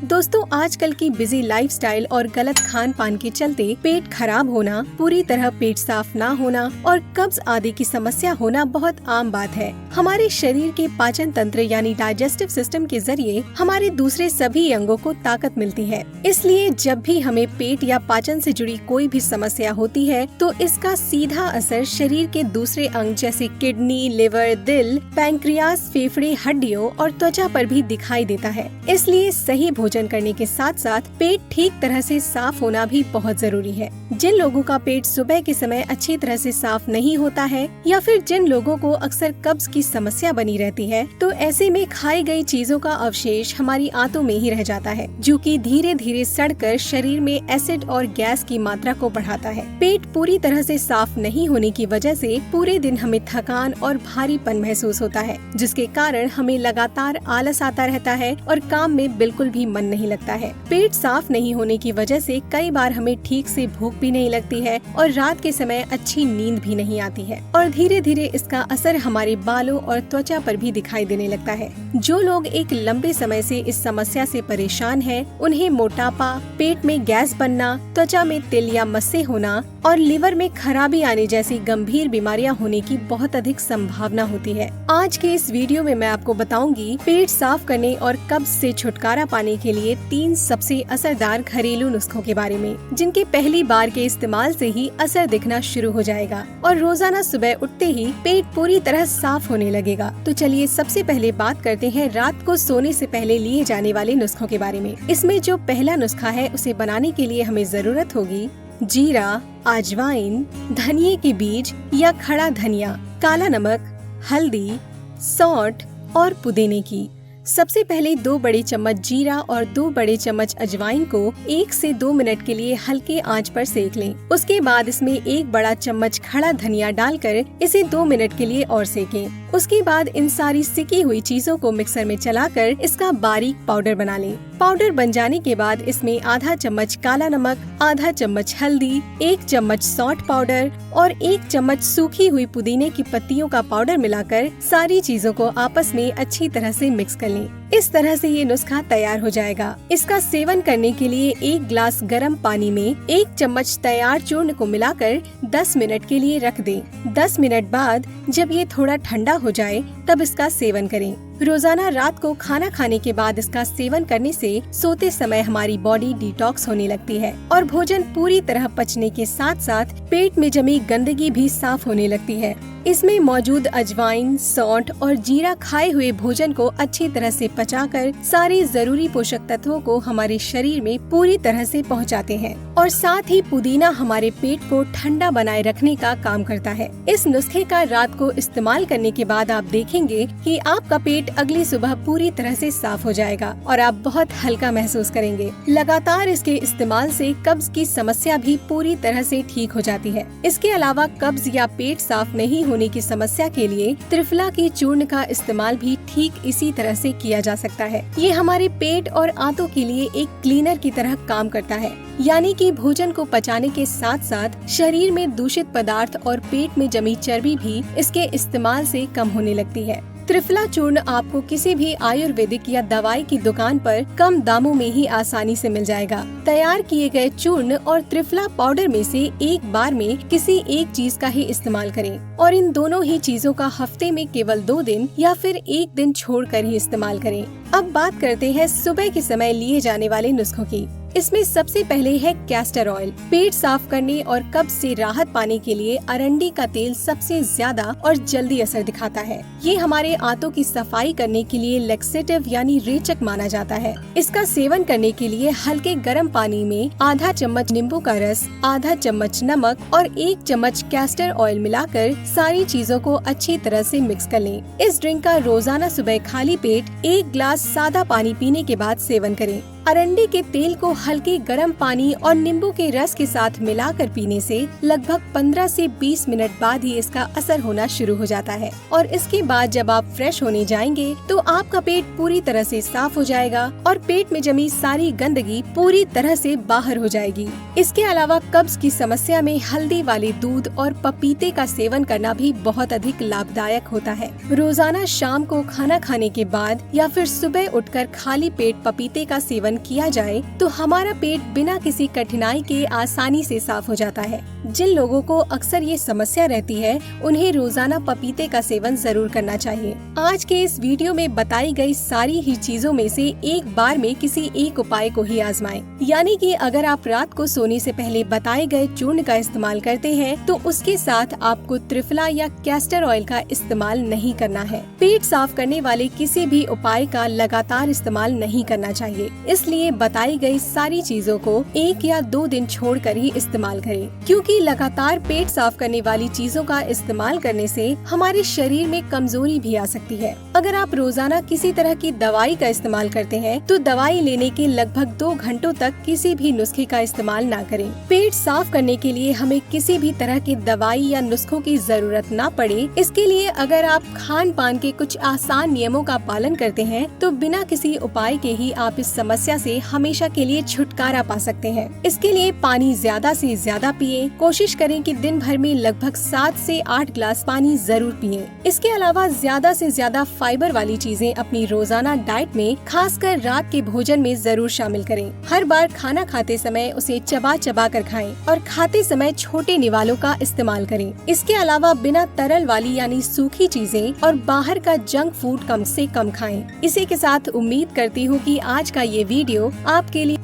दोस्तों, आजकल की बिजी लाइफस्टाइल और गलत खान पान के चलते पेट खराब होना, पूरी तरह पेट साफ ना होना और कब्ज आदि की समस्या होना बहुत आम बात है। हमारे शरीर के पाचन तंत्र यानी डाइजेस्टिव सिस्टम के जरिए हमारे दूसरे सभी अंगों को ताकत मिलती है। इसलिए जब भी हमें पेट या पाचन से जुड़ी कोई भी समस्या होती है तो इसका सीधा असर शरीर के दूसरे अंग जैसे किडनी, लिवर, दिल, पैंक्रियास, फेफड़े, हड्डियों और त्वचा पर भी दिखाई देता है। इसलिए सही भोजन करने के साथ साथ पेट ठीक तरह से साफ होना भी बहुत जरूरी है। जिन लोगों का पेट सुबह के समय अच्छी तरह से साफ नहीं होता है या फिर जिन लोगों को अक्सर कब्ज की समस्या बनी रहती है, तो ऐसे में खाई गई चीजों का अवशेष हमारी आंतों में ही रह जाता है, जो कि धीरे धीरे सड़कर शरीर में एसिड और गैस की मात्रा को बढ़ाता है। पेट पूरी तरह से साफ नहीं होने की वजह से पूरे दिन हमें थकान और भारीपन महसूस होता है, जिसके कारण हमें लगातार आलस आता रहता है और काम में बिल्कुल भी मन नहीं लगता है। पेट साफ नहीं होने की वजह से कई बार हमें ठीक से भूख भी नहीं लगती है और रात के समय अच्छी नींद भी नहीं आती है और धीरे धीरे इसका असर हमारे बालों और त्वचा पर भी दिखाई देने लगता है। जो लोग एक लंबे समय से इस समस्या से परेशान हैं, उन्हें मोटापा, पेट में गैस बनना, त्वचा में तिल या मस्से होना और लिवर में खराबी आने जैसी गंभीर बीमारियां होने की बहुत अधिक संभावना होती है। आज के इस वीडियो में मैं आपको बताऊंगी पेट साफ करने और कब्ज से छुटकारा पाने के लिए 3 सबसे असरदार घरेलू नुस्खों के बारे में, जिनके पहली बार के इस्तेमाल से ही असर दिखना शुरू हो जाएगा और रोजाना सुबह उठते ही पेट पूरी तरह साफ होने लगेगा। तो चलिए सबसे पहले बात करते हैं रात को सोने से पहले लिए जाने वाले नुस्खों के बारे में। इसमें जो पहला नुस्खा है उसे बनाने के लिए हमें जरूरत होगी जीरा, अजवाइन, धनिये के बीज या खड़ा धनिया, काला नमक, हल्दी, सौंठ और पुदीने की। सबसे पहले 2 बड़े चम्मच जीरा और 2 बड़े चम्मच अजवाइन को 1 से 2 मिनट के लिए हल्के आंच पर सेक लें। उसके बाद इसमें 1 बड़ा चम्मच खड़ा धनिया डालकर इसे 2 मिनट के लिए और सेकें। उसके बाद इन सारी सिकी हुई चीजों को मिक्सर में चलाकर इसका बारीक पाउडर बना लें। पाउडर बन जाने के बाद इसमें आधा चम्मच काला नमक, आधा चम्मच हल्दी, 1 चम्मच सौंठ पाउडर और 1 चम्मच सूखी हुई पुदीने की पत्तियों का पाउडर मिलाकर सारी चीजों को आपस में अच्छी तरह से मिक्स कर लें। इस तरह से ये नुस्खा तैयार हो जाएगा। इसका सेवन करने के लिए 1 ग्लास गर्म पानी में 1 चम्मच तैयार चूर्ण को मिलाकर 10 मिनट के लिए रख दें। 10 मिनट बाद जब ये थोड़ा ठंडा हो जाए तब इसका सेवन करें। रोजाना रात को खाना खाने के बाद इसका सेवन करने से सोते समय हमारी बॉडी डिटॉक्स होने लगती है और भोजन पूरी तरह पचने के साथ साथ पेट में जमी गंदगी भी साफ होने लगती है। इसमें मौजूद अजवाइन, सौंठ और जीरा खाए हुए भोजन को अच्छी तरह से पचाकर सारे जरूरी पोषक तत्वों को हमारे शरीर में पूरी तरह से पहुंचाते हैं और साथ ही पुदीना हमारे पेट को ठंडा बनाए रखने का काम करता है। इस नुस्खे का रात को इस्तेमाल करने के बाद आप देखेंगे कि आपका पेट अगली सुबह पूरी तरह से साफ हो जाएगा और आप बहुत हल्का महसूस करेंगे। लगातार इसके इस्तेमाल से कब्ज की समस्या भी पूरी तरह से ठीक हो जाती है। इसके अलावा कब्ज या पेट साफ नहीं होने की समस्या के लिए त्रिफला की चूर्ण का इस्तेमाल भी ठीक इसी तरह से किया जा सकता है। ये हमारे पेट और आंतों के लिए एक क्लीनर की तरह काम करता है, यानी कि भोजन को पचाने के साथ साथ शरीर में दूषित पदार्थ और पेट में जमी चर्बी भी इसके इस्तेमाल से कम होने लगती है। त्रिफला चूर्ण आपको किसी भी आयुर्वेदिक या दवाई की दुकान पर कम दामों में ही आसानी से मिल जाएगा। तैयार किए गए चूर्ण और त्रिफला पाउडर में से एक बार में किसी एक चीज का ही इस्तेमाल करें और इन दोनों ही चीजों का हफ्ते में केवल 2 दिन या फिर 1 दिन छोड़कर ही इस्तेमाल करें। अब बात करते हैं सुबह के समय लिए जाने वाले नुस्खों की। इसमें सबसे पहले है कैस्टर ऑयल। पेट साफ करने और कब्ज से राहत पाने के लिए अरंडी का तेल सबसे ज्यादा और जल्दी असर दिखाता है। ये हमारे आंतों की सफाई करने के लिए लैक्सेटिव यानी रेचक माना जाता है। इसका सेवन करने के लिए हल्के गर्म पानी में आधा चम्मच नींबू का रस, आधा चम्मच नमक और 1 चम्मच कैस्टर ऑयल मिलाकर सारी चीजों को अच्छी तरह से मिक्स कर लें। इस ड्रिंक का रोजाना सुबह खाली पेट 1 ग्लास सादा पानी पीने के बाद सेवन करें। अरंडी के तेल को हल्के गर्म पानी और नींबू के रस के साथ मिलाकर पीने से लगभग 15 से 20 मिनट बाद ही इसका असर होना शुरू हो जाता है और इसके बाद जब आप फ्रेश होने जाएंगे तो आपका पेट पूरी तरह से साफ हो जाएगा और पेट में जमी सारी गंदगी पूरी तरह से बाहर हो जाएगी। इसके अलावा कब्ज की समस्या में हल्दी वाले दूध और पपीते का सेवन करना भी बहुत अधिक लाभदायक होता है। रोजाना शाम को खाना खाने के बाद या फिर सुबह उठकर खाली पेट पपीते का सेवन किया जाए तो हमारा पेट बिना किसी कठिनाई के आसानी से साफ हो जाता है। जिन लोगों को अक्सर ये समस्या रहती है उन्हें रोजाना पपीते का सेवन जरूर करना चाहिए। आज के इस वीडियो में बताई गई सारी ही चीजों में से एक बार में किसी एक उपाय को ही आजमाएं। यानी कि अगर आप रात को सोने से पहले बताए गए चूर्ण का इस्तेमाल करते हैं तो उसके साथ आपको त्रिफला या कैस्टर ऑयल का इस्तेमाल नहीं करना है। पेट साफ करने वाले किसी भी उपाय का लगातार इस्तेमाल नहीं करना चाहिए, इसलिए बताई गई सारी चीजों को 1 या 2 दिन छोड़कर ही इस्तेमाल करें, क्योंकि लगातार पेट साफ करने वाली चीजों का इस्तेमाल करने से हमारे शरीर में कमजोरी भी आ सकती है। अगर आप रोजाना किसी तरह की दवाई का इस्तेमाल करते हैं तो दवाई लेने के लगभग 2 घंटों तक किसी भी नुस्खे का इस्तेमाल ना करें। पेट साफ करने के लिए हमें किसी भी तरह की दवाई या नुस्खों की जरूरत ना पड़े। इसके लिए अगर आप खान पान के कुछ आसान नियमों का पालन करते हैं तो बिना किसी उपाय के ही आप इस समस्या से हमेशा के लिए छुटकारा पा सकते हैं। इसके लिए पानी ज्यादा से ज्यादा पिएं। कोशिश करें कि दिन भर में लगभग 7 से 8 ग्लास पानी जरूर पिएं। इसके अलावा ज्यादा से ज्यादा फाइबर वाली चीजें अपनी रोजाना डाइट में खासकर रात के भोजन में जरूर शामिल करें। हर बार खाना खाते समय उसे चबा चबा कर खाएं और खाते समय छोटे निवालों का इस्तेमाल करें। इसके अलावा बिना तरल वाली यानी सूखी चीजें और बाहर का जंक फूड कम से कम खाएं। इसी के साथ उम्मीद करती हूँ कि आज का ये वीडियो आपके लिए